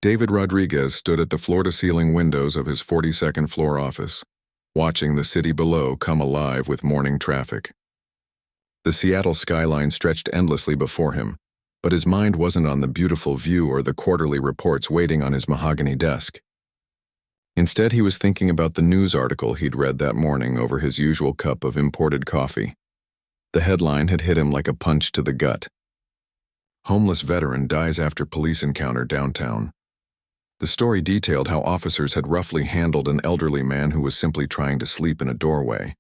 David Rodriguez stood at the floor-to-ceiling windows of his 42nd floor office, watching the city below come alive with morning traffic. The Seattle skyline stretched endlessly before him, but his mind wasn't on the beautiful view or the quarterly reports waiting on his mahogany desk. Instead, he was thinking about the news article he'd read that morning over his usual cup of imported coffee. The headline had hit him like a punch to the gut. Homeless veteran dies after police encounter downtown. The story detailed how officers had roughly handled an elderly man who was simply trying to sleep in a doorway.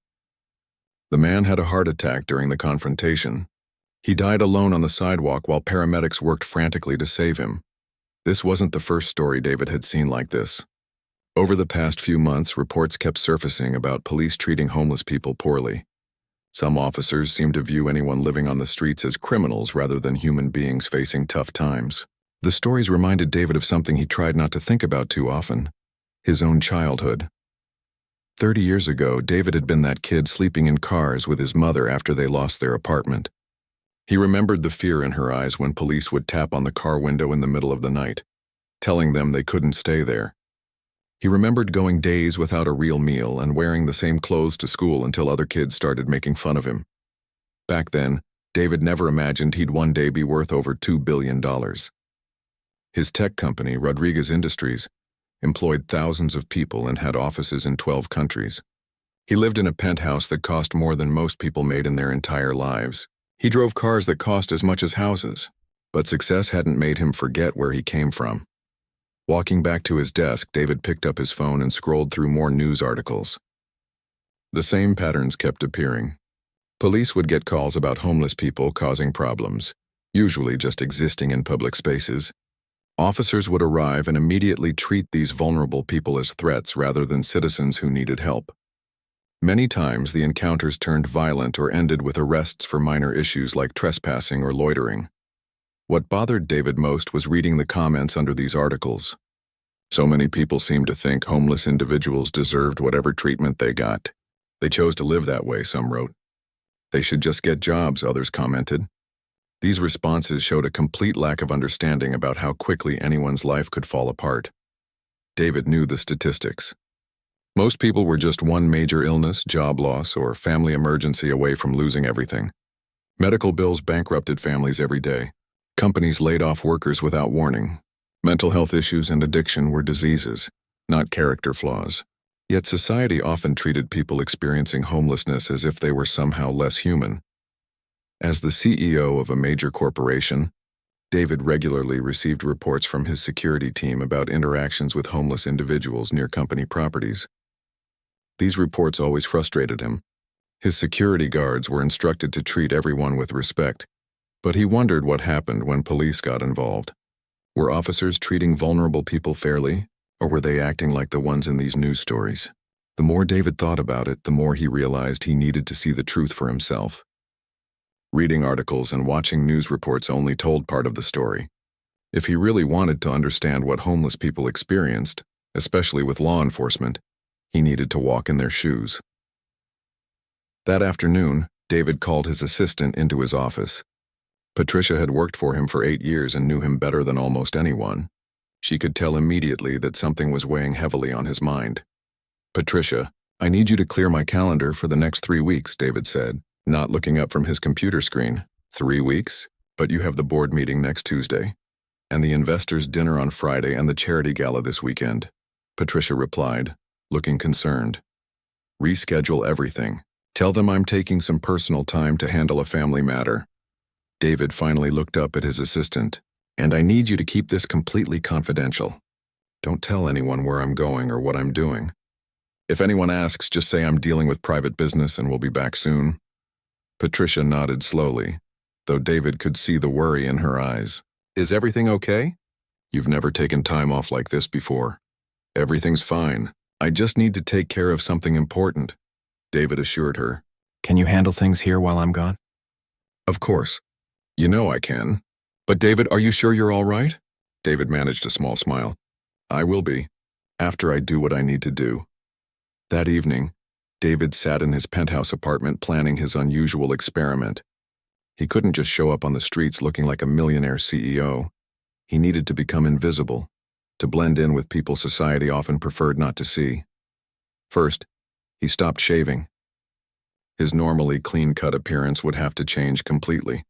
The man had a heart attack during the confrontation. He died alone on the sidewalk while paramedics worked frantically to save him. This wasn't the first story David had seen like this. Over the past few months, reports kept surfacing about police treating homeless people poorly. Some officers seemed to view anyone living on the streets as criminals rather than human beings facing tough times. The stories reminded David of something he tried not to think about too often: his own childhood. 30 years ago, David had been that kid sleeping in cars with his mother after they lost their apartment. He remembered the fear in her eyes when police would tap on the car window in the middle of the night, telling them they couldn't stay there. He remembered going days without a real meal and wearing the same clothes to school until other kids started making fun of him. Back then, David never imagined he'd one day be worth over $2 billion. His tech company, Rodriguez Industries, employed thousands of people and had offices in 12 countries. He lived in a penthouse that cost more than most people made in their entire lives. He drove cars that cost as much as houses, but success hadn't made him forget where he came from. Walking back to his desk, David picked up his phone and scrolled through more news articles. The same patterns kept appearing. Police would get calls about homeless people causing problems, usually just existing in public spaces. Officers would arrive and immediately treat these vulnerable people as threats rather than citizens who needed help. Many times, the encounters turned violent or ended with arrests for minor issues like trespassing or loitering. What bothered David most was reading the comments under these articles. So many people seemed to think homeless individuals deserved whatever treatment they got. They chose to live that way, some wrote. They should just get jobs, others commented. These responses showed a complete lack of understanding about how quickly anyone's life could fall apart. David knew the statistics. Most people were just one major illness, job loss, or family emergency away from losing everything. Medical bills bankrupted families every day. Companies laid off workers without warning. Mental health issues and addiction were diseases, not character flaws. Yet society often treated people experiencing homelessness as if they were somehow less human. As the CEO of a major corporation, David regularly received reports from his security team about interactions with homeless individuals near company properties. These reports always frustrated him. His security guards were instructed to treat everyone with respect, but he wondered what happened when police got involved. Were officers treating vulnerable people fairly, or were they acting like the ones in these news stories? The more David thought about it, the more he realized he needed to see the truth for himself. Reading articles and watching news reports only told part of the story. If he really wanted to understand what homeless people experienced, especially with law enforcement, he needed to walk in their shoes. That afternoon, David called his assistant into his office. Patricia had worked for him for 8 years and knew him better than almost anyone. She could tell immediately that something was weighing heavily on his mind. "Patricia, I need you to clear my calendar for the next 3 weeks," David said, not looking up from his computer screen. 3 weeks? But you have the board meeting next Tuesday, and the investors' dinner on Friday and the charity gala this weekend. Patricia replied, looking concerned. "Reschedule everything. Tell them I'm taking some personal time to handle a family matter." David finally looked up at his assistant. "And I need you to keep this completely confidential. Don't tell anyone where I'm going or what I'm doing. If anyone asks, just say I'm dealing with private business and will be back soon." Patricia nodded slowly, though David could see the worry in her eyes. "Is everything okay?" "You've never taken time off like this before." "Everything's fine. I just need to take care of something important," David assured her. "Can you handle things here while I'm gone?" "Of course. You know I can. But David, are you sure you're all right?" David managed a small smile. "I will be, after I do what I need to do." That evening, David sat in his penthouse apartment planning his unusual experiment. He couldn't just show up on the streets looking like a millionaire CEO. He needed to become invisible, to blend in with people society often preferred not to see. First, he stopped shaving. His normally clean-cut appearance would have to change completely.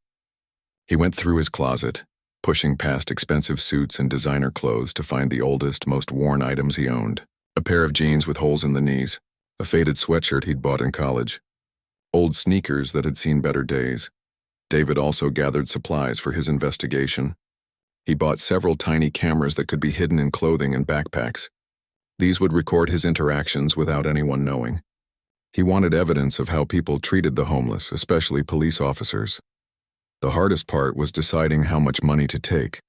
He went through his closet, pushing past expensive suits and designer clothes to find the oldest, most worn items he owned. A pair of jeans with holes in the knees, a faded sweatshirt he'd bought in college, old sneakers that had seen better days. David also gathered supplies for his investigation. He bought several tiny cameras that could be hidden in clothing and backpacks. These would record his interactions without anyone knowing. He wanted evidence of how people treated the homeless, especially police officers. The hardest part was deciding how much money to take.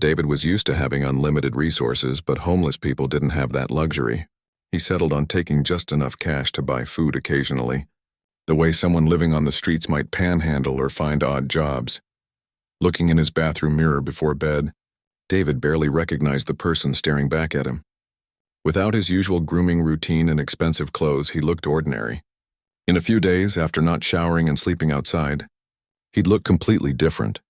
David was used to having unlimited resources, but homeless people didn't have that luxury. He settled on taking just enough cash to buy food occasionally, the way someone living on the streets might panhandle or find odd jobs. Looking in his bathroom mirror before bed, David barely recognized the person staring back at him. Without his usual grooming routine and expensive clothes, he looked ordinary. In a few days, after not showering and sleeping outside, he'd look completely different.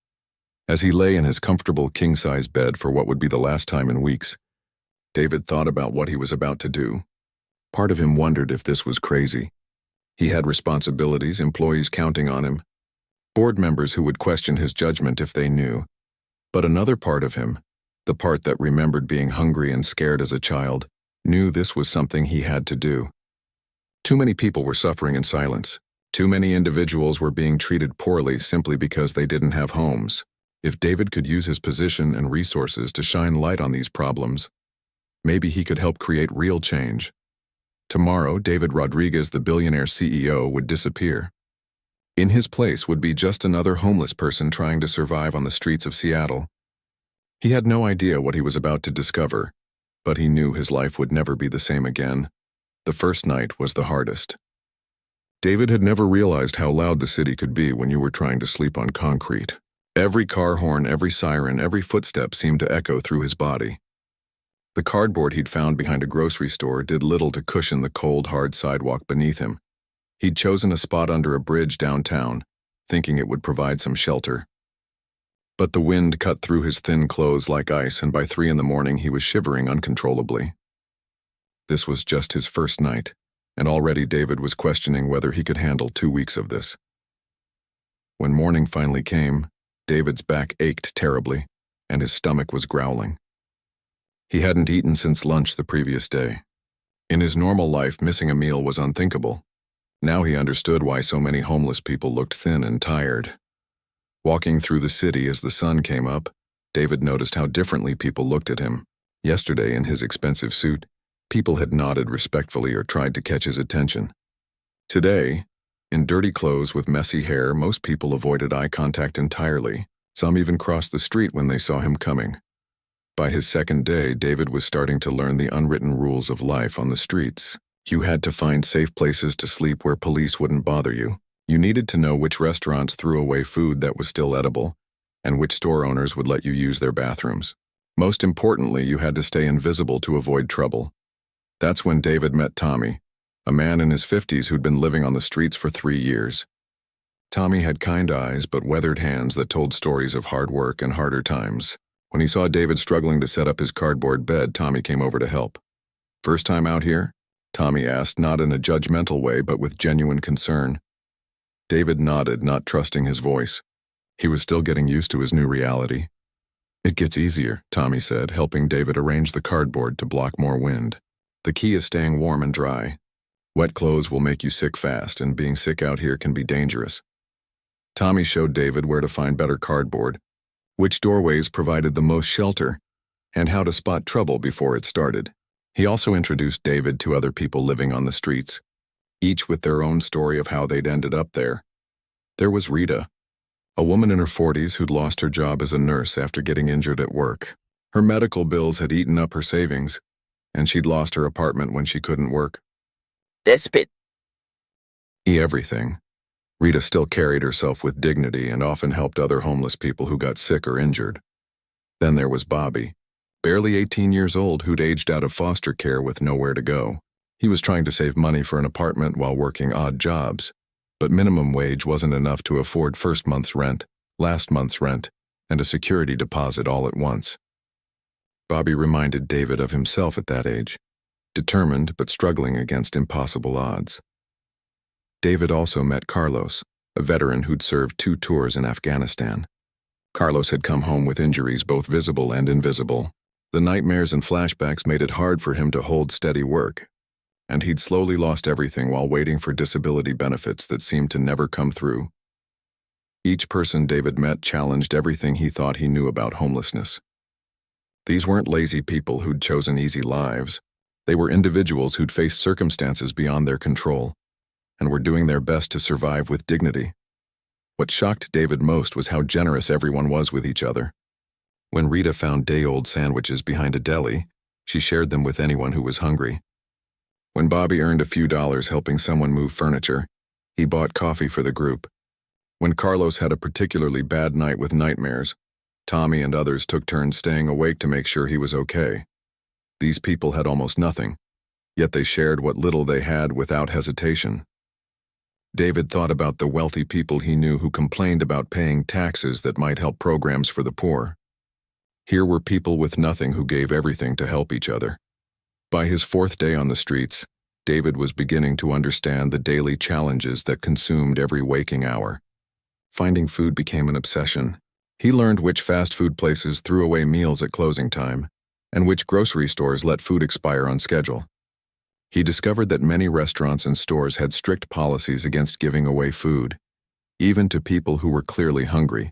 As he lay in his comfortable king-size bed for what would be the last time in weeks, David thought about what he was about to do. Part of him wondered if this was crazy. He had responsibilities, employees counting on him, board members who would question his judgment if they knew. But another part of him, the part that remembered being hungry and scared as a child, knew this was something he had to do. Too many people were suffering in silence. Too many individuals were being treated poorly simply because they didn't have homes. If David could use his position and resources to shine light on these problems, maybe he could help create real change. Tomorrow, David Rodriguez, the billionaire CEO, would disappear. In his place would be just another homeless person trying to survive on the streets of Seattle. He had no idea what he was about to discover, but he knew his life would never be the same again. The first night was the hardest. David had never realized how loud the city could be when you were trying to sleep on concrete. Every car horn, every siren, every footstep seemed to echo through his body. The cardboard he'd found behind a grocery store did little to cushion the cold, hard sidewalk beneath him. He'd chosen a spot under a bridge downtown, thinking it would provide some shelter. But the wind cut through his thin clothes like ice, and by 3 a.m, he was shivering uncontrollably. This was just his first night, and already David was questioning whether he could handle 2 weeks of this. When morning finally came, David's back ached terribly, and his stomach was growling. He hadn't eaten since lunch the previous day. In his normal life, missing a meal was unthinkable. Now he understood why so many homeless people looked thin and tired. Walking through the city as the sun came up, David noticed how differently people looked at him. Yesterday, in his expensive suit, people had nodded respectfully or tried to catch his attention. Today, in dirty clothes with messy hair, most people avoided eye contact entirely. Some even crossed the street when they saw him coming. By his second day, David was starting to learn the unwritten rules of life on the streets. You had to find safe places to sleep where police wouldn't bother you. You needed to know which restaurants threw away food that was still edible, and which store owners would let you use their bathrooms. Most importantly, you had to stay invisible to avoid trouble. That's when David met Tommy, a man in his 50s who'd been living on the streets for 3 years. Tommy had kind eyes but weathered hands that told stories of hard work and harder times. When he saw David struggling to set up his cardboard bed, Tommy came over to help. "First time out here?" Tommy asked, not in a judgmental way but with genuine concern. David nodded, not trusting his voice. He was still getting used to his new reality. "It gets easier," Tommy said, helping David arrange the cardboard to block more wind. "The key is staying warm and dry. Wet clothes will make you sick fast, and being sick out here can be dangerous." Tommy showed David where to find better cardboard, which doorways provided the most shelter, and how to spot trouble before it started. He also introduced David to other people living on the streets, each with their own story of how they'd ended up there. There was Rita, a woman in her 40s who'd lost her job as a nurse after getting injured at work. Her medical bills had eaten up her savings, and she'd lost her apartment when she couldn't work. Despot. Everything. Rita still carried herself with dignity and often helped other homeless people who got sick or injured. Then there was Bobby, barely 18 years old, who'd aged out of foster care with nowhere to go. He was trying to save money for an apartment while working odd jobs, but minimum wage wasn't enough to afford first month's rent, last month's rent, and a security deposit all at once. Bobby reminded David of himself at that age, determined but struggling against impossible odds. David also met Carlos, a veteran who'd served 2 tours in Afghanistan. Carlos had come home with injuries both visible and invisible. The nightmares and flashbacks made it hard for him to hold steady work, and he'd slowly lost everything while waiting for disability benefits that seemed to never come through. Each person David met challenged everything he thought he knew about homelessness. These weren't lazy people who'd chosen easy lives. They were individuals who'd faced circumstances beyond their control and were doing their best to survive with dignity. What shocked David most was how generous everyone was with each other. When Rita found day-old sandwiches behind a deli, she shared them with anyone who was hungry. When Bobby earned a few dollars helping someone move furniture, he bought coffee for the group. When Carlos had a particularly bad night with nightmares, Tommy and others took turns staying awake to make sure he was okay. These people had almost nothing, yet they shared what little they had without hesitation. David thought about the wealthy people he knew who complained about paying taxes that might help programs for the poor. Here were people with nothing who gave everything to help each other. By his 4th day on the streets, David was beginning to understand the daily challenges that consumed every waking hour. Finding food became an obsession. He learned which fast food places threw away meals at closing time, and which grocery stores let food expire on schedule. He discovered that many restaurants and stores had strict policies against giving away food, even to people who were clearly hungry.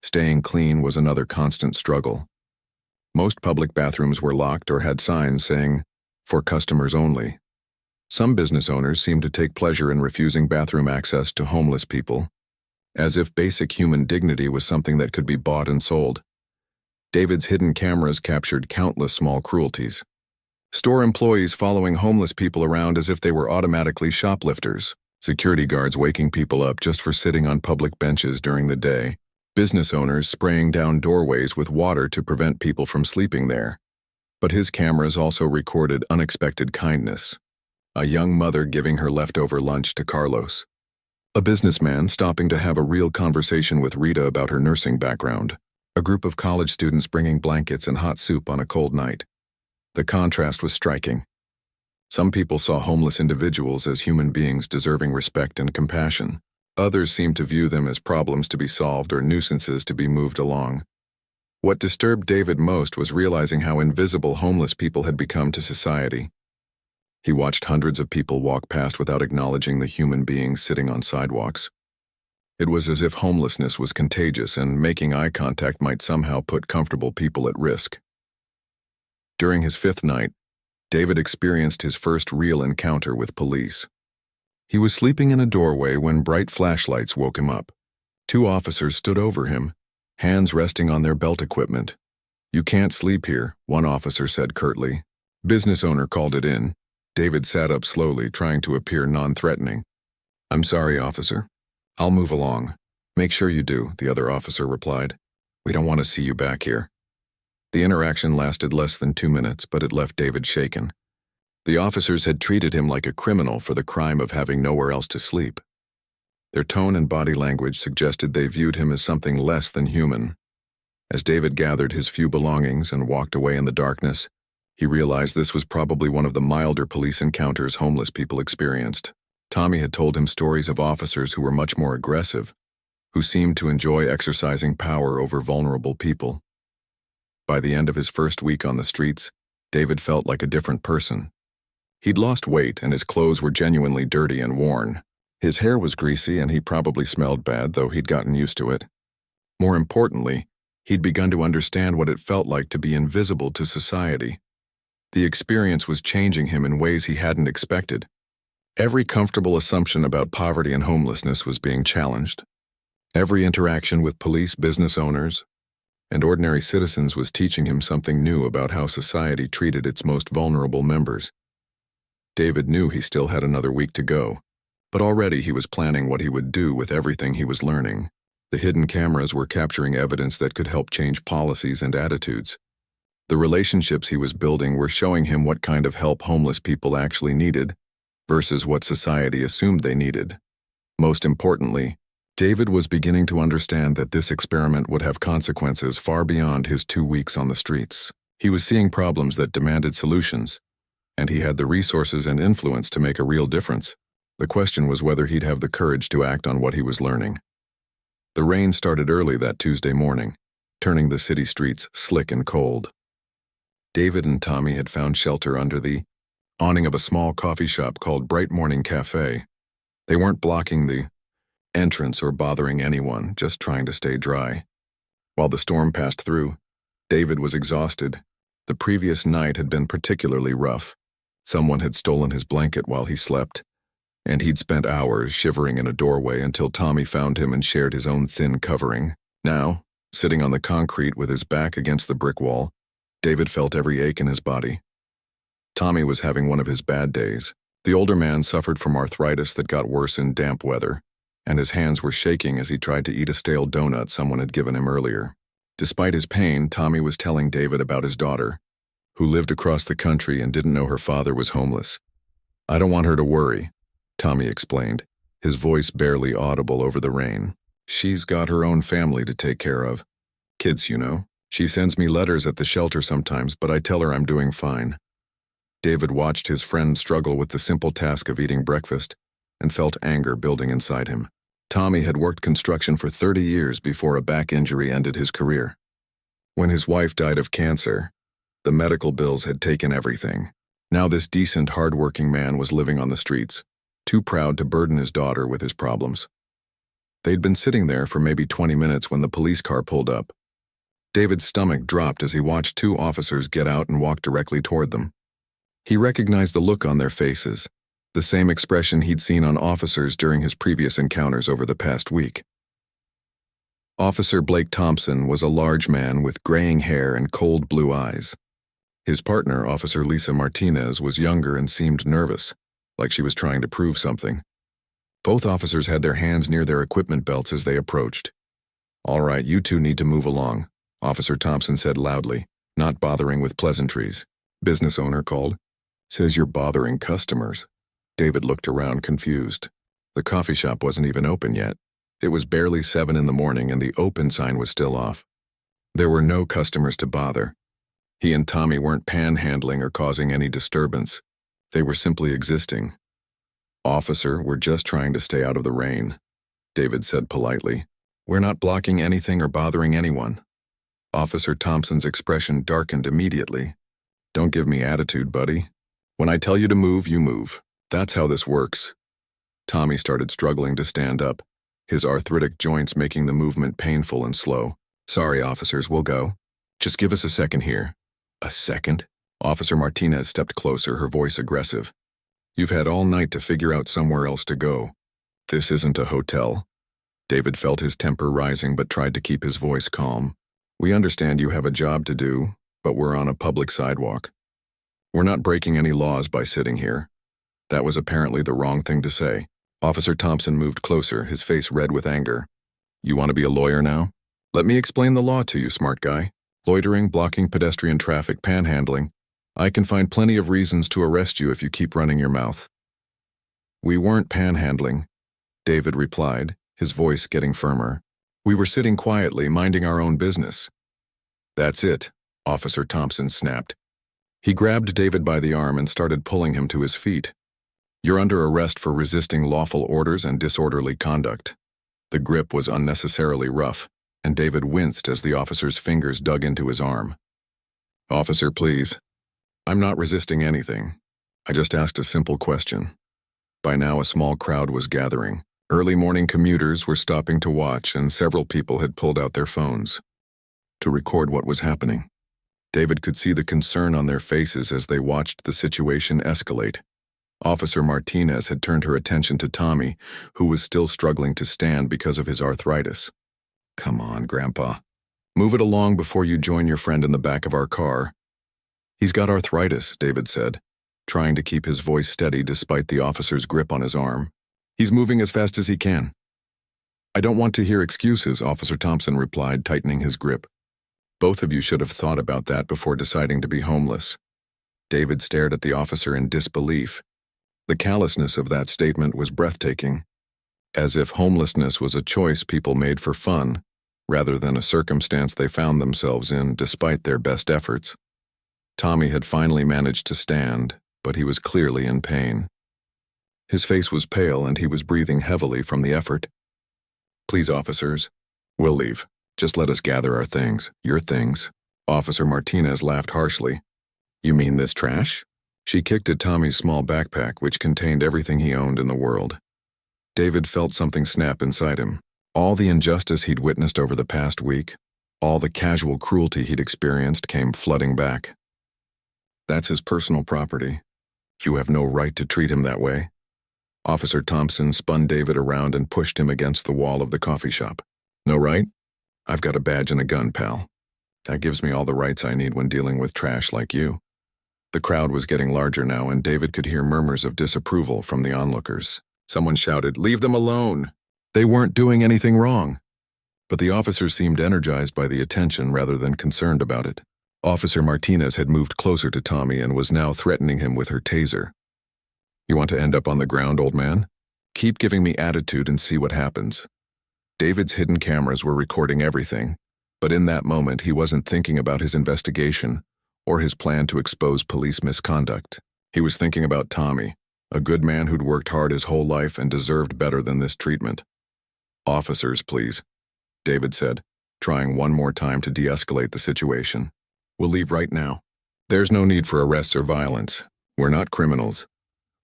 Staying clean was another constant struggle. Most public bathrooms were locked or had signs saying, "For customers only." Some business owners seemed to take pleasure in refusing bathroom access to homeless people, as if basic human dignity was something that could be bought and sold. David's hidden cameras captured countless small cruelties. Store employees following homeless people around as if they were automatically shoplifters. Security guards waking people up just for sitting on public benches during the day. Business owners spraying down doorways with water to prevent people from sleeping there. But his cameras also recorded unexpected kindness. A young mother giving her leftover lunch to Carlos. A businessman stopping to have a real conversation with Rita about her nursing background. A group of college students bringing blankets and hot soup on a cold night. The contrast was striking. Some people saw homeless individuals as human beings deserving respect and compassion. Others seemed to view them as problems to be solved or nuisances to be moved along. What disturbed David most was realizing how invisible homeless people had become to society. He watched hundreds of people walk past without acknowledging the human beings sitting on sidewalks. It was as if homelessness was contagious and making eye contact might somehow put comfortable people at risk. During his 5th night, David experienced his first real encounter with police. He was sleeping in a doorway when bright flashlights woke him up. 2 officers stood over him, hands resting on their belt equipment. "You can't sleep here," one officer said curtly. Business owner called it in. David sat up slowly, trying to appear non-threatening. "I'm sorry, officer. I'll move along." "Make sure you do," the other officer replied. "We don't want to see you back here." The interaction lasted less than 2 minutes, but it left David shaken. The officers had treated him like a criminal for the crime of having nowhere else to sleep. Their tone and body language suggested they viewed him as something less than human. As David gathered his few belongings and walked away in the darkness, he realized this was probably one of the milder police encounters homeless people experienced. Tommy had told him stories of officers who were much more aggressive, who seemed to enjoy exercising power over vulnerable people. By the end of his first week on the streets, David felt like a different person. He'd lost weight and his clothes were genuinely dirty and worn. His hair was greasy and he probably smelled bad, though he'd gotten used to it. More importantly, he'd begun to understand what it felt like to be invisible to society. The experience was changing him in ways he hadn't expected. Every comfortable assumption about poverty and homelessness was being challenged. Every interaction with police, business owners, and ordinary citizens was teaching him something new about how society treated its most vulnerable members. David knew he still had another week to go, but already he was planning what he would do with everything he was learning. The hidden cameras were capturing evidence that could help change policies and attitudes. The relationships he was building were showing him what kind of help homeless people actually needed versus what society assumed they needed. Most importantly, David was beginning to understand that this experiment would have consequences far beyond his 2 weeks on the streets. He was seeing problems that demanded solutions, and he had the resources and influence to make a real difference. The question was whether he'd have the courage to act on what he was learning. The rain started early that Tuesday morning, turning the city streets slick and cold. David and Tommy had found shelter under the awning of a small coffee shop called Bright Morning Cafe. They weren't blocking the entrance or bothering anyone, just trying to stay dry. While the storm passed through, David was exhausted. The previous night had been particularly rough. Someone had stolen his blanket while he slept, and he'd spent hours shivering in a doorway until Tommy found him and shared his own thin covering. Now, sitting on the concrete with his back against the brick wall, David felt every ache in his body. Tommy was having one of his bad days. The older man suffered from arthritis that got worse in damp weather, and his hands were shaking as he tried to eat a stale donut someone had given him earlier. Despite his pain, Tommy was telling David about his daughter, who lived across the country and didn't know her father was homeless. "I don't want her to worry," Tommy explained, his voice barely audible over the rain. "She's got her own family to take care of. Kids, you know. She sends me letters at the shelter sometimes, but I tell her I'm doing fine." David watched his friend struggle with the simple task of eating breakfast and felt anger building inside him. Tommy had worked construction for 30 years before a back injury ended his career. When his wife died of cancer, the medical bills had taken everything. Now this decent, hard-working man was living on the streets, too proud to burden his daughter with his problems. They'd been sitting there for maybe 20 minutes when the police car pulled up. David's stomach dropped as he watched two officers get out and walk directly toward them. He recognized the look on their faces, the same expression he'd seen on officers during his previous encounters over the past week. Officer Blake Thompson was a large man with graying hair and cold blue eyes. His partner, Officer Lisa Martinez, was younger and seemed nervous, like she was trying to prove something. Both officers had their hands near their equipment belts as they approached. "All right, you two need to move along," Officer Thompson said loudly, not bothering with pleasantries. Business owner called. "Says you're bothering customers." David looked around confused. The coffee shop wasn't even open yet. It was barely 7 in the morning and the open sign was still off. There were no customers to bother. He and Tommy weren't panhandling or causing any disturbance. They were simply existing. "Officer, we're just trying to stay out of the rain," David said politely. "We're not blocking anything or bothering anyone." Officer Thompson's expression darkened immediately. "Don't give me attitude, buddy. When I tell you to move, you move. That's how this works." Tommy started struggling to stand up, his arthritic joints making the movement painful and slow. "Sorry, officers, we'll go. Just give us a second here." "A second?" Officer Martinez stepped closer, her voice aggressive. "You've had all night to figure out somewhere else to go. This isn't a hotel." David felt his temper rising but tried to keep his voice calm. "We understand you have a job to do, but we're on a public sidewalk. We're not breaking any laws by sitting here." That was apparently the wrong thing to say. Officer Thompson moved closer, his face red with anger. "You want to be a lawyer now? Let me explain the law to you, smart guy. Loitering, blocking pedestrian traffic, panhandling. I can find plenty of reasons to arrest you if you keep running your mouth." "We weren't panhandling," David replied, his voice getting firmer. "We were sitting quietly, minding our own business." "That's it," Officer Thompson snapped. He grabbed David by the arm and started pulling him to his feet. "You're under arrest for resisting lawful orders and disorderly conduct." The grip was unnecessarily rough, and David winced as the officer's fingers dug into his arm. "Officer, please. I'm not resisting anything. I just asked a simple question." By now a small crowd was gathering. Early morning commuters were stopping to watch, and several people had pulled out their phones to record what was happening. David could see the concern on their faces as they watched the situation escalate. Officer Martinez had turned her attention to Tommy, who was still struggling to stand because of his arthritis. "Come on, Grandpa. Move it along before you join your friend in the back of our car." "He's got arthritis," David said, trying to keep his voice steady despite the officer's grip on his arm. "He's moving as fast as he can." "I don't want to hear excuses," Officer Thompson replied, tightening his grip. "Both of you should have thought about that before deciding to be homeless." David stared at the officer in disbelief. The callousness of that statement was breathtaking, as if homelessness was a choice people made for fun, rather than a circumstance they found themselves in despite their best efforts. Tommy had finally managed to stand, but he was clearly in pain. His face was pale and he was breathing heavily from the effort. "Please, officers. We'll leave. Just let us gather our things, your things." Officer Martinez laughed harshly. "You mean this trash?" She kicked at Tommy's small backpack, which contained everything he owned in the world. David felt something snap inside him. All the injustice he'd witnessed over the past week, all the casual cruelty he'd experienced came flooding back. "That's his personal property. You have no right to treat him that way." Officer Thompson spun David around and pushed him against the wall of the coffee shop. "No right? I've got a badge and a gun, pal. That gives me all the rights I need when dealing with trash like you." The crowd was getting larger now, and David could hear murmurs of disapproval from the onlookers. Someone shouted, "Leave them alone! They weren't doing anything wrong." But the officers seemed energized by the attention rather than concerned about it. Officer Martinez had moved closer to Tommy and was now threatening him with her taser. "You want to end up on the ground, old man? Keep giving me attitude and see what happens." David's hidden cameras were recording everything, but in that moment he wasn't thinking about his investigation or his plan to expose police misconduct. He was thinking about Tommy, a good man who'd worked hard his whole life and deserved better than this treatment. "Officers, please," David said, trying one more time to de-escalate the situation. "We'll leave right now. There's no need for arrests or violence. We're not criminals."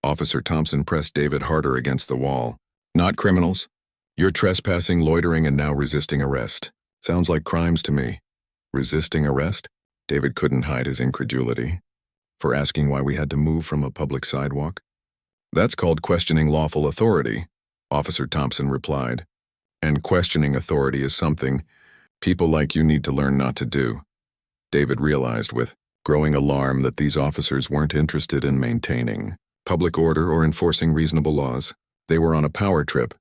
Officer Thompson pressed David harder against the wall. "Not criminals? You're trespassing, loitering, and now resisting arrest. Sounds like crimes to me." "Resisting arrest?" David couldn't hide his incredulity. "For asking why we had to move from a public sidewalk?" "That's called questioning lawful authority," Officer Thompson replied. "And questioning authority is something people like you need to learn not to do." David realized with growing alarm that these officers weren't interested in maintaining public order or enforcing reasonable laws. They were on a power trip,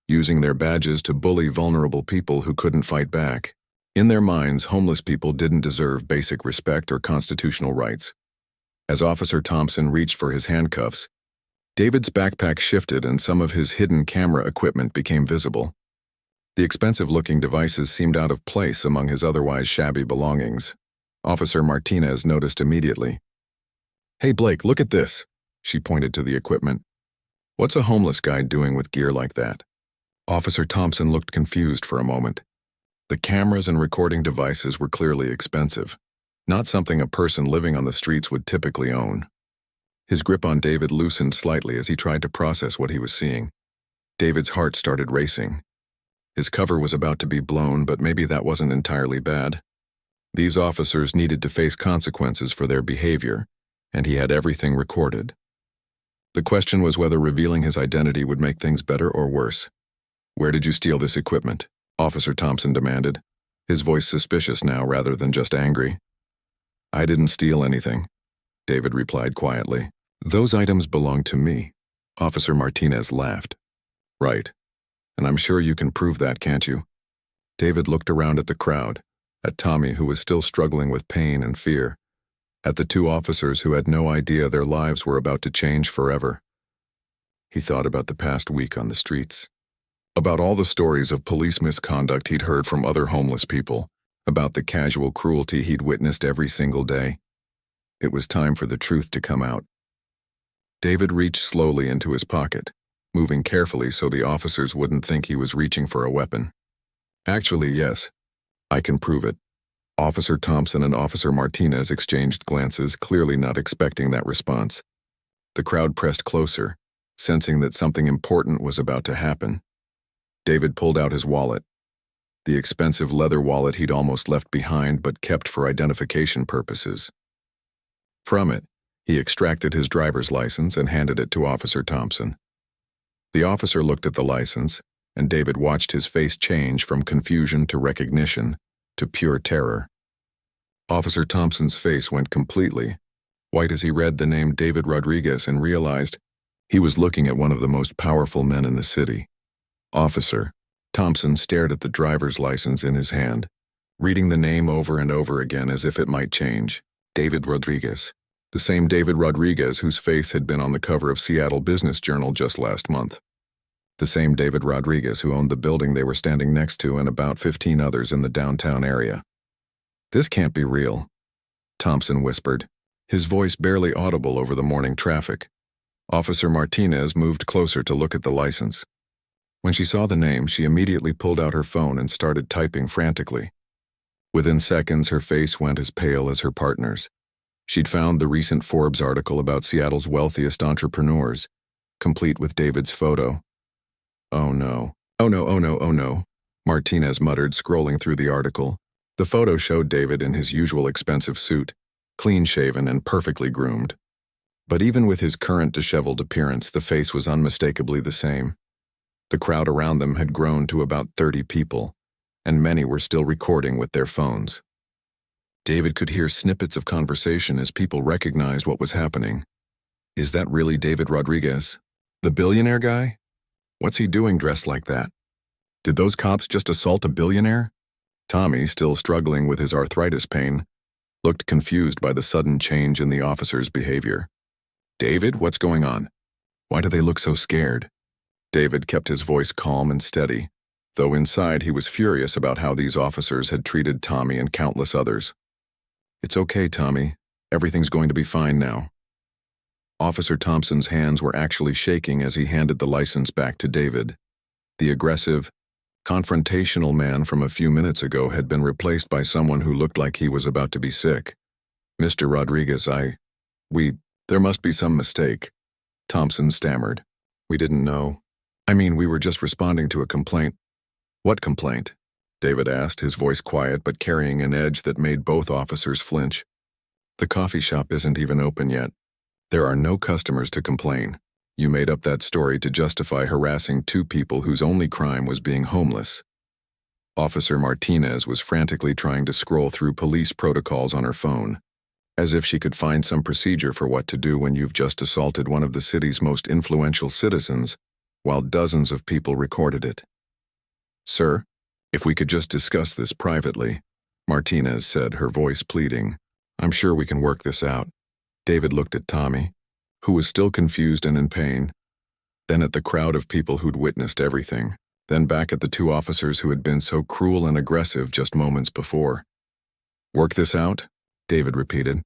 using their badges to bully vulnerable people who couldn't fight back. In their minds, homeless people didn't deserve basic respect or constitutional rights. As Officer Thompson reached for his handcuffs, David's backpack shifted and some of his hidden camera equipment became visible. The expensive-looking devices seemed out of place among his otherwise shabby belongings. Officer Martinez noticed immediately. "Hey Blake, look at this." She pointed to the equipment. "What's a homeless guy doing with gear like that?" Officer Thompson looked confused for a moment. The cameras and recording devices were clearly expensive, not something a person living on the streets would typically own. His grip on David loosened slightly as he tried to process what he was seeing. David's heart started racing. His cover was about to be blown, but maybe that wasn't entirely bad. These officers needed to face consequences for their behavior, and he had everything recorded. The question was whether revealing his identity would make things better or worse. "Where did you steal this equipment?" Officer Thompson demanded, his voice suspicious now rather than just angry. "I didn't steal anything," David replied quietly. "Those items belong to me." Officer Martinez laughed. "Right. And I'm sure you can prove that, can't you?" David looked around at the crowd, at Tommy, who was still struggling with pain and fear, at the two officers who had no idea their lives were about to change forever. He thought about the past week on the streets, about all the stories of police misconduct he'd heard from other homeless people, about the casual cruelty he'd witnessed every single day. It was time for the truth to come out. David reached slowly into his pocket, moving carefully so the officers wouldn't think he was reaching for a weapon. "Actually, yes. I can prove it." Officer Thompson and Officer Martinez exchanged glances, clearly not expecting that response. The crowd pressed closer, sensing that something important was about to happen. David pulled out his wallet, the expensive leather wallet he'd almost left behind but kept for identification purposes. From it, he extracted his driver's license and handed it to Officer Thompson. The officer looked at the license, and David watched his face change from confusion to recognition to pure terror. Officer Thompson's face went completely white as he read the name David Rodriguez and realized he was looking at one of the most powerful men in the city. "Officer." Thompson stared at the driver's license in his hand, reading the name over and over again as if it might change. David Rodriguez. The same David Rodriguez whose face had been on the cover of Seattle Business Journal just last month. The same David Rodriguez who owned the building they were standing next to and about 15 others in the downtown area. "This can't be real," Thompson whispered, his voice barely audible over the morning traffic. Officer Martinez moved closer to look at the license. When she saw the name, she immediately pulled out her phone and started typing frantically. Within seconds, her face went as pale as her partner's. She'd found the recent Forbes article about Seattle's wealthiest entrepreneurs, complete with David's photo. "Oh no. Oh no, oh no, oh no," Martinez muttered, scrolling through the article. The photo showed David in his usual expensive suit, clean-shaven and perfectly groomed. But even with his current disheveled appearance, the face was unmistakably the same. The crowd around them had grown to about 30 people, and many were still recording with their phones. David could hear snippets of conversation as people recognized what was happening. Is that really David Rodriguez? The billionaire guy? What's he doing dressed like that? Did those cops just assault a billionaire? Tommy, still struggling with his arthritis pain, looked confused by the sudden change in the officer's behavior. "David, what's going on? Why do they look so scared?" David kept his voice calm and steady, though inside he was furious about how these officers had treated Tommy and countless others. "It's okay, Tommy. Everything's going to be fine now." Officer Thompson's hands were actually shaking as he handed the license back to David. The aggressive, confrontational man from a few minutes ago had been replaced by someone who looked like he was about to be sick. "Mr. Rodriguez, there must be some mistake," Thompson stammered. "We didn't know. We were just responding to a complaint." "What complaint?" David asked, his voice quiet but carrying an edge that made both officers flinch. "The coffee shop isn't even open yet. There are no customers to complain. You made up that story to justify harassing two people whose only crime was being homeless." Officer Martinez was frantically trying to scroll through police protocols on her phone, as if she could find some procedure for what to do when you've just assaulted one of the city's most influential citizens, while dozens of people recorded it. "Sir, if we could just discuss this privately," Martinez said, her voice pleading. "I'm sure we can work this out." David looked at Tommy, who was still confused and in pain, then at the crowd of people who'd witnessed everything, then back at the two officers who had been so cruel and aggressive just moments before. "Work this out?" David repeated.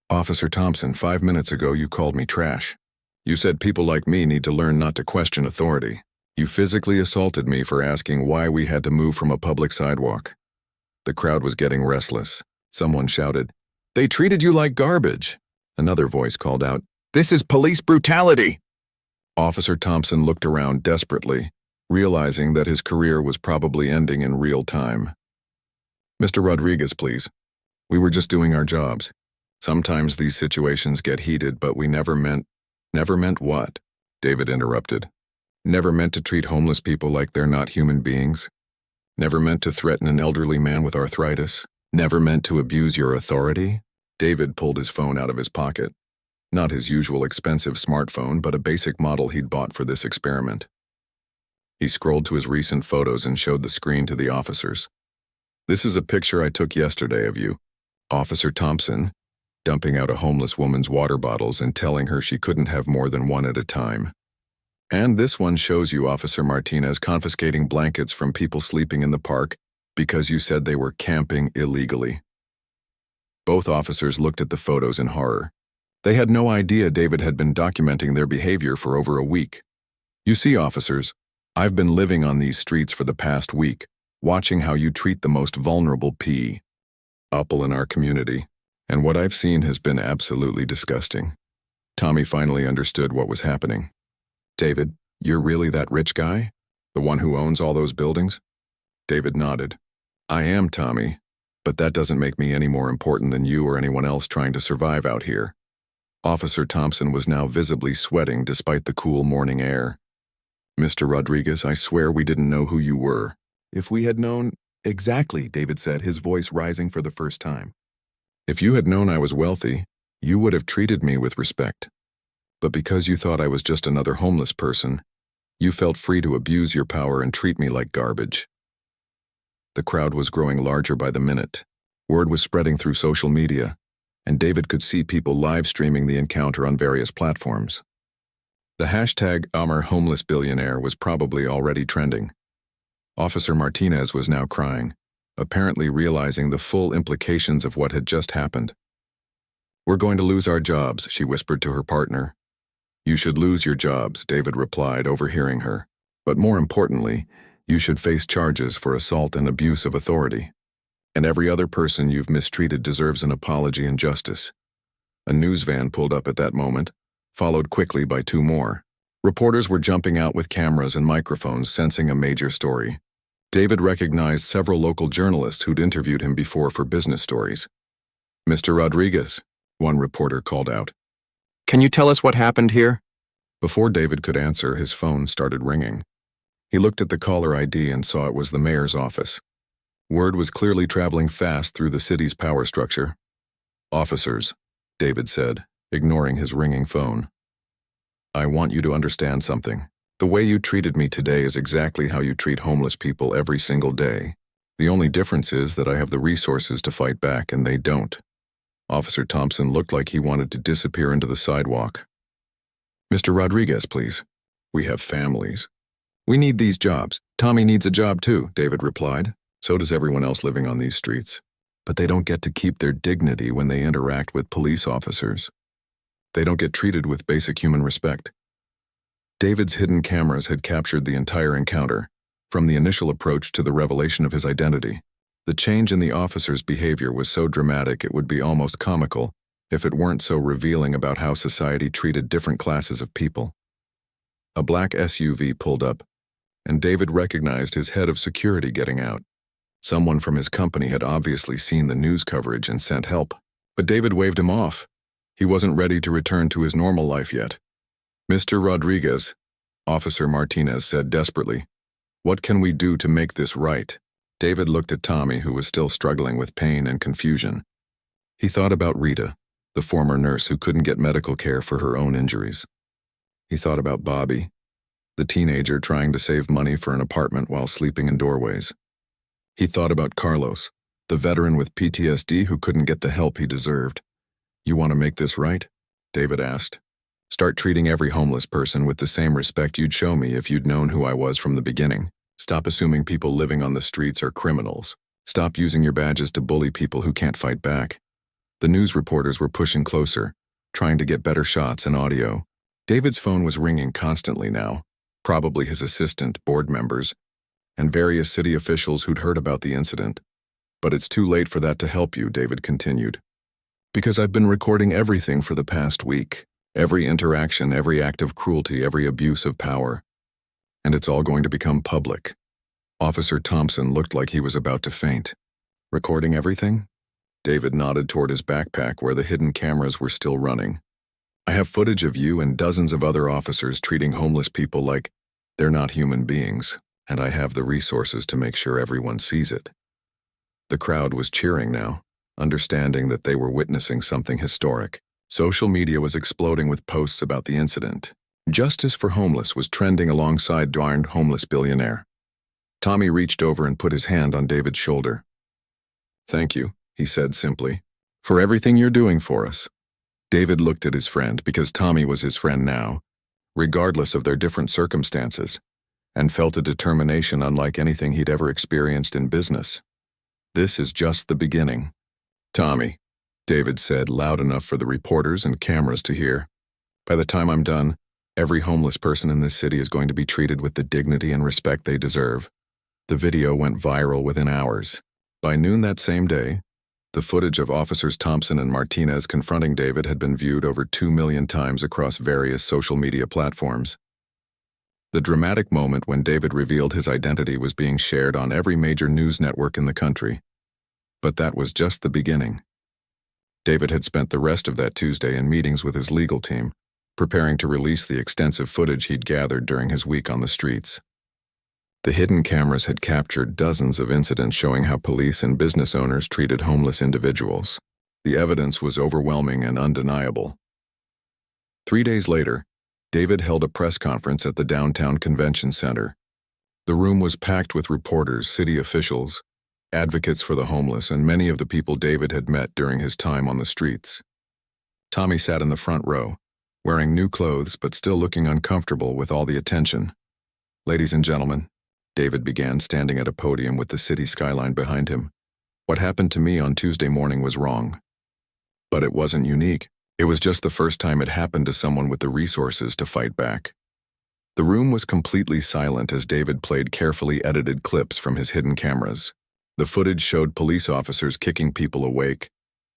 "Officer Thompson, 5 minutes ago you called me trash. You said people like me need to learn not to question authority. You physically assaulted me for asking why we had to move from a public sidewalk." The crowd was getting restless. Someone shouted, "They treated you like garbage." Another voice called out, "This is police brutality." Officer Thompson looked around desperately, realizing that his career was probably ending in real time. "Mr. Rodriguez, please. We were just doing our jobs. Sometimes these situations get heated, but we never meant—" "Never meant what?" David interrupted. "Never meant to treat homeless people like they're not human beings. Never meant to threaten an elderly man with arthritis. Never meant to abuse your authority." David pulled his phone out of his pocket. Not his usual expensive smartphone, but a basic model he'd bought for this experiment. He scrolled to his recent photos and showed the screen to the officers. "This is a picture I took yesterday of you, Officer Thompson, dumping out a homeless woman's water bottles and telling her she couldn't have more than one at a time. And this one shows you, Officer Martinez, confiscating blankets from people sleeping in the park because you said they were camping illegally." Both officers looked at the photos in horror. They had no idea David had been documenting their behavior for over a week. "You see, officers, I've been living on these streets for the past week, watching how you treat the most vulnerable people in our community, and what I've seen has been absolutely disgusting." Tommy finally understood what was happening. "David, you're really that rich guy? The one who owns all those buildings?" David nodded. "I am, Tommy, but that doesn't make me any more important than you or anyone else trying to survive out here." Officer Thompson was now visibly sweating despite the cool morning air. "Mr. Rodriguez, I swear we didn't know who you were. If we had known—" "Exactly," David said, his voice rising for the first time. "If you had known I was wealthy, you would have treated me with respect. But because you thought I was just another homeless person, you felt free to abuse your power and treat me like garbage." The crowd was growing larger by the minute. Word was spreading through social media, and David could see people live streaming the encounter on various platforms. The hashtag #HomelessBillionaire was probably already trending. Officer Martinez was now crying, apparently realizing the full implications of what had just happened. "We're going to lose our jobs," she whispered to her partner. "You should lose your jobs," David replied, overhearing her. "But more importantly, you should face charges for assault and abuse of authority. And every other person you've mistreated deserves an apology and justice." A news van pulled up at that moment, followed quickly by two more. Reporters were jumping out with cameras and microphones, sensing a major story. David recognized several local journalists who'd interviewed him before for business stories. "Mr. Rodriguez," one reporter called out. Can you tell us what happened here? Before David could answer, his phone started ringing. He looked at the caller ID and saw it was the mayor's office. Word was clearly traveling fast through the city's power structure. "Officers," David said, ignoring his ringing phone. "I want you to understand something. The way you treated me today is exactly how you treat homeless people every single day. The only difference is that I have the resources to fight back and they don't." Officer Thompson looked like he wanted to disappear into the sidewalk. "Mr. Rodriguez, please. We have families. We need these jobs. Tommy needs a job too," David replied. "So does everyone else living on these streets. But they don't get to keep their dignity when they interact with police officers. They don't get treated with basic human respect." David's hidden cameras had captured the entire encounter, from the initial approach to the revelation of his identity. The change in the officer's behavior was so dramatic it would be almost comical if it weren't so revealing about how society treated different classes of people. A black SUV pulled up, and David recognized his head of security getting out. Someone from his company had obviously seen the news coverage and sent help, but David waved him off. He wasn't ready to return to his normal life yet. "Mr. Rodriguez," Officer Martinez said desperately, "what can we do to make this right?" David looked at Tommy, who was still struggling with pain and confusion. He thought about Rita, the former nurse who couldn't get medical care for her own injuries. He thought about Bobby, the teenager trying to save money for an apartment while sleeping in doorways. He thought about Carlos, the veteran with PTSD who couldn't get the help he deserved. "You want to make this right?" David asked. "Start treating every homeless person with the same respect you'd show me if you'd known who I was from the beginning. Stop assuming people living on the streets are criminals. Stop using your badges to bully people who can't fight back." The news reporters were pushing closer, trying to get better shots and audio. David's phone was ringing constantly now, probably his assistant, board members, and various city officials who'd heard about the incident. "But it's too late for that to help you," David continued. "Because I've been recording everything for the past week. Every interaction, every act of cruelty, every abuse of power. And it's all going to become public." Officer Thompson looked like he was about to faint. "Recording everything?" David nodded toward his backpack where the hidden cameras were still running. "I have footage of you and dozens of other officers treating homeless people like they're not human beings, and I have the resources to make sure everyone sees it." The crowd was cheering now, understanding that they were witnessing something historic. Social media was exploding with posts about the incident. Justice for homeless was trending alongside darned homeless billionaire. Tommy reached over and put his hand on David's shoulder. "Thank you," he said simply, "for everything you're doing for us." David looked at his friend, because Tommy was his friend now, regardless of their different circumstances, and felt a determination unlike anything he'd ever experienced in business. "This is just the beginning." "Tommy," David said loud enough for the reporters and cameras to hear, "by the time I'm done, every homeless person in this city is going to be treated with the dignity and respect they deserve." The video went viral within hours. By noon that same day, the footage of Officers Thompson and Martinez confronting David had been viewed over 2 million times across various social media platforms. The dramatic moment when David revealed his identity was being shared on every major news network in the country. But that was just the beginning. David had spent the rest of that Tuesday in meetings with his legal team, preparing to release the extensive footage he'd gathered during his week on the streets. The hidden cameras had captured dozens of incidents showing how police and business owners treated homeless individuals. The evidence was overwhelming and undeniable. 3 days later, David held a press conference at the downtown convention center. The room was packed with reporters, city officials, advocates for the homeless, and many of the people David had met during his time on the streets. Tommy sat in the front row, wearing new clothes but still looking uncomfortable with all the attention. "Ladies and gentlemen," David began, standing at a podium with the city skyline behind him, "what happened to me on Tuesday morning was wrong. But it wasn't unique. It was just the first time it happened to someone with the resources to fight back. The room was completely silent as David played carefully edited clips from his hidden cameras. The footage showed police officers kicking people awake,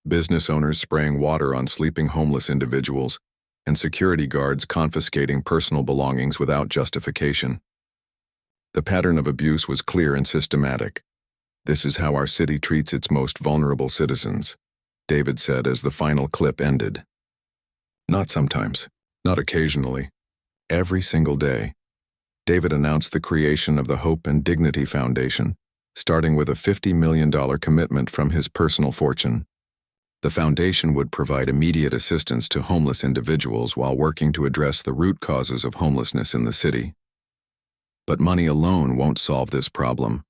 business owners spraying water on sleeping homeless individuals, and security guards confiscating personal belongings without justification. The pattern of abuse was clear and systematic. "This is how our city treats its most vulnerable citizens," David said as the final clip ended. Not sometimes, not occasionally, every single day. David announced the creation of the Hope and Dignity Foundation, starting with a $50 million commitment from his personal fortune. The foundation would provide immediate assistance to homeless individuals while working to address the root causes of homelessness in the city. But money alone won't solve this problem,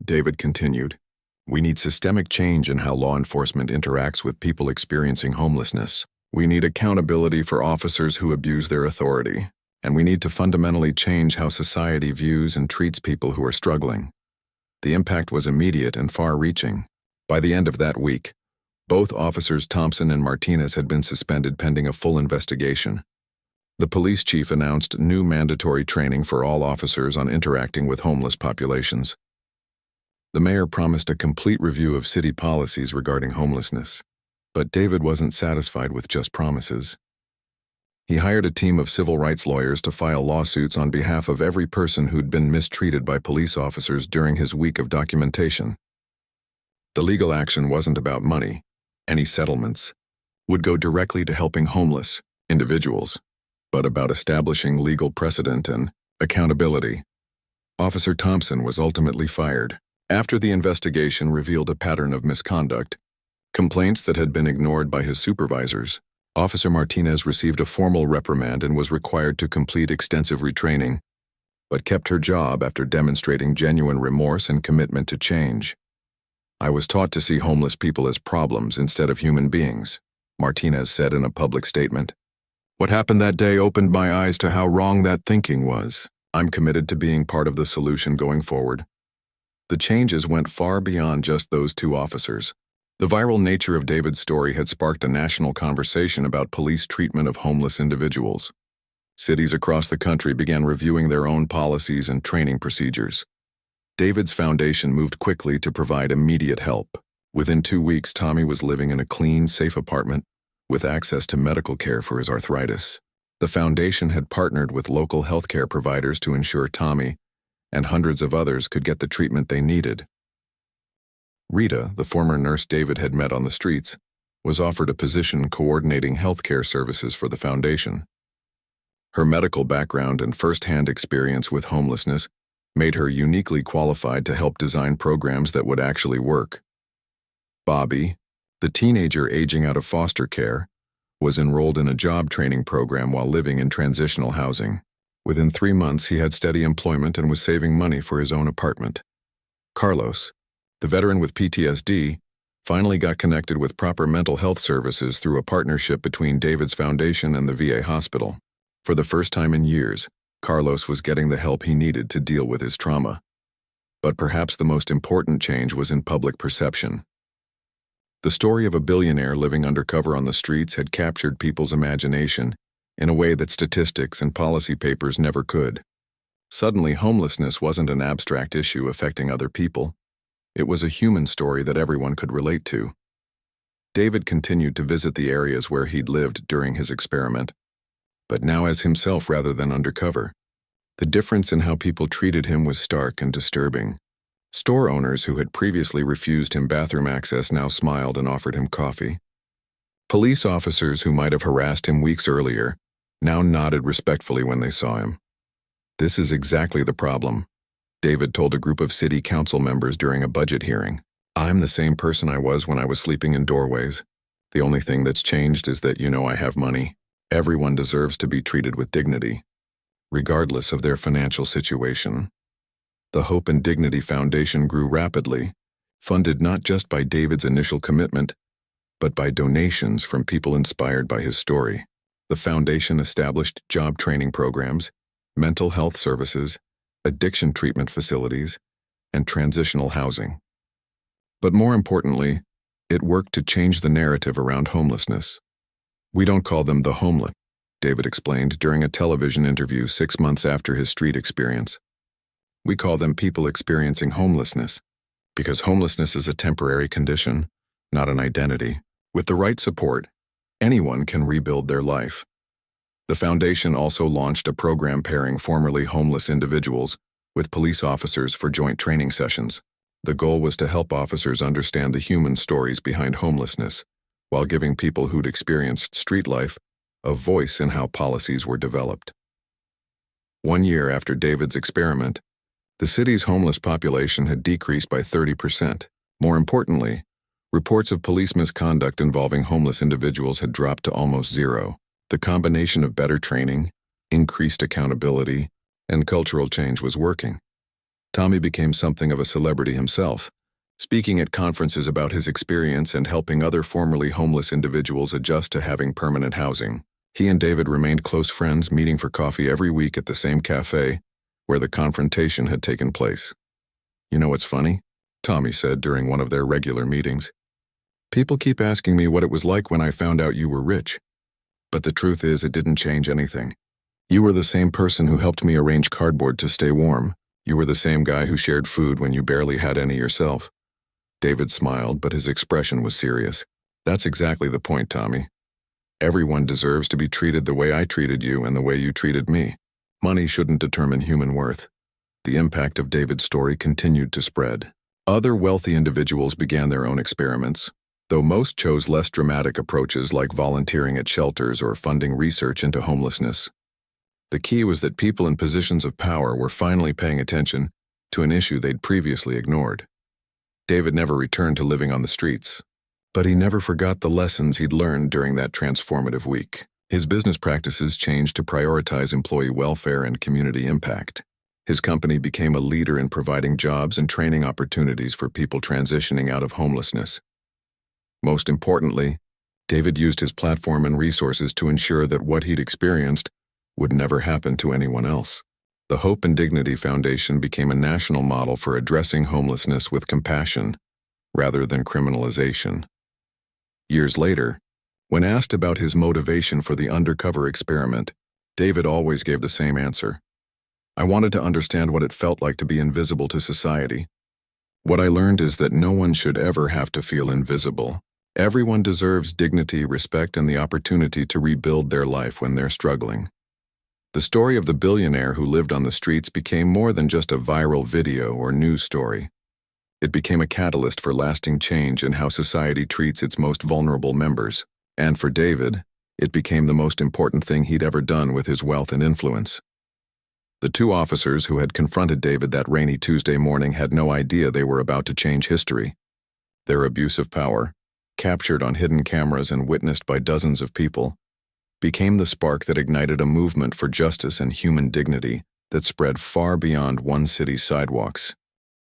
David continued. "We need systemic change in how law enforcement interacts with people experiencing homelessness. We need accountability for officers who abuse their authority, and we need to fundamentally change how society views and treats people who are struggling." The impact was immediate and far-reaching. By the end of that week, both officers Thompson and Martinez had been suspended pending a full investigation. The police chief announced new mandatory training for all officers on interacting with homeless populations. The mayor promised a complete review of city policies regarding homelessness. But David wasn't satisfied with just promises. He hired a team of civil rights lawyers to file lawsuits on behalf of every person who'd been mistreated by police officers during his week of documentation. The legal action wasn't about money. Any settlements would go directly to helping homeless individuals, but about establishing legal precedent and accountability. Officer Thompson was ultimately fired after the investigation revealed a pattern of misconduct, complaints that had been ignored by his supervisors. Officer Martinez received a formal reprimand and was required to complete extensive retraining, but kept her job after demonstrating genuine remorse and commitment to change. "I was taught to see homeless people as problems instead of human beings," Martinez said in a public statement. "What happened that day opened my eyes to how wrong that thinking was. I'm committed to being part of the solution going forward." The changes went far beyond just those two officers. The viral nature of David's story had sparked a national conversation about police treatment of homeless individuals. Cities across the country began reviewing their own policies and training procedures. David's foundation moved quickly to provide immediate help. Within 2 weeks, Tommy was living in a clean, safe apartment with access to medical care for his arthritis. The foundation had partnered with local healthcare providers to ensure Tommy and hundreds of others could get the treatment they needed. Rita, the former nurse David had met on the streets, was offered a position coordinating healthcare services for the foundation. Her medical background and first-hand experience with homelessness made her uniquely qualified to help design programs that would actually work. Bobby, the teenager aging out of foster care, was enrolled in a job training program while living in transitional housing. Within 3 months, he had steady employment and was saving money for his own apartment. Carlos, the veteran with PTSD, finally got connected with proper mental health services through a partnership between David's foundation and the VA hospital. For the first time in years, Carlos was getting the help he needed to deal with his trauma. But perhaps the most important change was in public perception. The story of a billionaire living undercover on the streets had captured people's imagination in a way that statistics and policy papers never could. Suddenly, homelessness wasn't an abstract issue affecting other people. It was a human story that everyone could relate to. David continued to visit the areas where he'd lived during his experiment, but now as himself rather than undercover. The difference in how people treated him was stark and disturbing. Store owners who had previously refused him bathroom access now smiled and offered him coffee. Police officers who might have harassed him weeks earlier now nodded respectfully when they saw him. "This is exactly the problem," David told a group of city council members during a budget hearing. "I'm the same person I was when I was sleeping in doorways. The only thing that's changed is that I have money. Everyone deserves to be treated with dignity, regardless of their financial situation." The Hope and Dignity Foundation grew rapidly, funded not just by David's initial commitment, but by donations from people inspired by his story. The foundation established job training programs, mental health services, addiction treatment facilities, and transitional housing. But more importantly, It worked to change the narrative around homelessness. "We don't call them the homeless," David explained during a television interview 6 months after his street experience. "We call them people experiencing homelessness, because homelessness is a temporary condition, not an identity. With the right support, anyone can rebuild their life." The foundation also launched a program pairing formerly homeless individuals with police officers for joint training sessions. The goal was to help officers understand the human stories behind homelessness, while giving people who'd experienced street life a voice in how policies were developed. 1 year after David's experiment, the city's homeless population had decreased by 30%. More importantly, reports of police misconduct involving homeless individuals had dropped to almost zero. The combination of better training, increased accountability, and cultural change was working. Tommy became something of a celebrity himself, speaking at conferences about his experience and helping other formerly homeless individuals adjust to having permanent housing. He and David remained close friends, meeting for coffee every week at the same cafe where the confrontation had taken place. "You know what's funny?" Tommy said during one of their regular meetings. "People keep asking me what it was like when I found out you were rich. But the truth is, it didn't change anything. You were the same person who helped me arrange cardboard to stay warm. You were the same guy who shared food when you barely had any yourself." David smiled, but his expression was serious. "That's exactly the point, Tommy. Everyone deserves to be treated the way I treated you and the way you treated me. Money shouldn't determine human worth." The impact of David's story continued to spread. Other wealthy individuals began their own experiments, though most chose less dramatic approaches like volunteering at shelters or funding research into homelessness. The key was that people in positions of power were finally paying attention to an issue they'd previously ignored. David never returned to living on the streets, but he never forgot the lessons he'd learned during that transformative week. His business practices changed to prioritize employee welfare and community impact. His company became a leader in providing jobs and training opportunities for people transitioning out of homelessness. Most importantly, David used his platform and resources to ensure that what he'd experienced would never happen to anyone else. The Hope and Dignity Foundation became a national model for addressing homelessness with compassion rather than criminalization. Years later, when asked about his motivation for the undercover experiment, David always gave the same answer. "I wanted to understand what it felt like to be invisible to society. What I learned is that no one should ever have to feel invisible. Everyone deserves dignity, respect, and the opportunity to rebuild their life when they're struggling." The story of the billionaire who lived on the streets became more than just a viral video or news story. It became a catalyst for lasting change in how society treats its most vulnerable members. And for David, it became the most important thing he'd ever done with his wealth and influence. The two officers who had confronted David that rainy Tuesday morning had no idea they were about to change history. Their abuse of power, captured on hidden cameras and witnessed by dozens of people, became the spark that ignited a movement for justice and human dignity that spread far beyond one city's sidewalks.